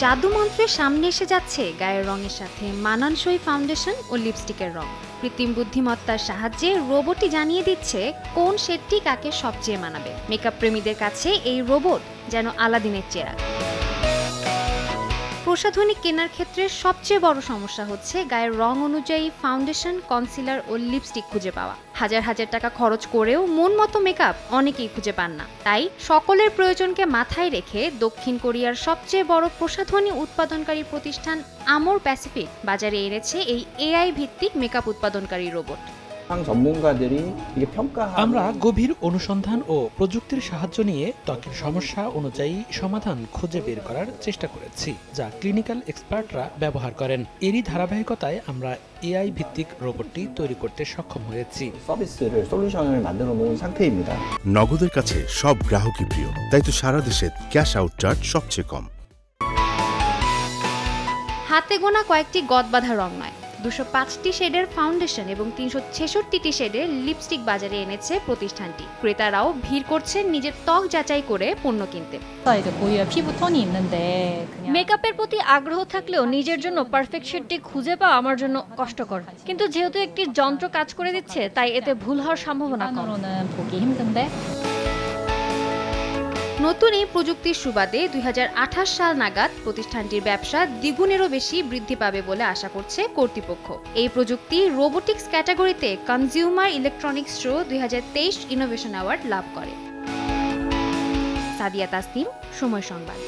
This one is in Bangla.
জাদুমন্ত্রের সামনে এসে যাচ্ছে গায়ের রঙের সাথে মানানসই ফাউন্ডেশন ও লিপস্টিকের রং। কৃত্রিম বুদ্ধিমত্তার সাহায্যে রোবটই জানিয়ে দিচ্ছে কোন শেডটি কাকে সবচেয়ে মানাবে। মেকআপ প্রেমীদের কাছে এই রোবট যেন আলাদিনের চেরাগ। প্রসাধনী কেনার ক্ষেত্রে সবচেয়ে বড় সমস্যা হচ্ছে গায়ের রং অনুযায়ী ফাউন্ডেশন, কনসিলার ও লিপস্টিক খুঁজে পাওয়া। হাজার হাজার টাকা খরচ করেও মন মতো মেকআপ অনেকেই খুঁজে পান না। তাই সকলের প্রয়োজনকে মাথায় রেখে দক্ষিণ কোরিয়ার সবচেয়ে বড় প্রসাধনী উৎপাদনকারী প্রতিষ্ঠান আমোর প্যাসিফিক বাজারে এনেছে এই এআই ভিত্তিক মেকআপ উৎপাদনকারী রোবট। আমরা গভীর অনুসন্ধান ও প্রযুক্তির সাহায্য নিয়ে ত্বকের সমস্যা অনুযায়ী সমাধান খুঁজে বের করার চেষ্টা করেছি, যা ক্লিনিক্যাল এক্সপার্টরা ব্যবহার করেন। এরই ধারাবাহিকতায় আমরা এআই ভিত্তিক রোবটটি তৈরি করতে সক্ষম হয়েছি। নগদের কাছে সব গ্রাহকই প্রিয়, তাই তো সারা দেশে ক্যাশ আউট চার্জ সবচেয়ে কম। হাতে গোনা কয়েকটি গদবাঁধা রং নয়, 205টি শেডের ফাউন্ডেশন এবং 366টি শেডের লিপস্টিক বাজারে এনেছে প্রতিষ্ঠানটি। ক্রেতারাও ভিড় করছেন নিজের ত্বক যাচাই করে পণ্য কিনতে। মেকআপের প্রতি আগ্রহ থাকলেও নিজের জন্য পারফেক্ট শেডটি খুঁজে পাওয়া আমার জন্য কষ্টকর, কিন্তু যেহেতু একটি যন্ত্র কাজ করে দিচ্ছে তাই এতে ভুল হওয়ার সম্ভাবনা কম। নতুন এই প্রযুক্তির সুবাদে 2028 সাল নাগাদ প্রতিষ্ঠানটির ব্যবসা দ্বিগুণেরও বেশি বৃদ্ধি পাবে বলে আশা করছে কর্তৃপক্ষ। এই প্রযুক্তি রোবোটিক্স ক্যাটাগরিতে consumer electronics show 2023 innovation award লাভ করে। সাদিয়া তাসনিম, সময় সংবাদ।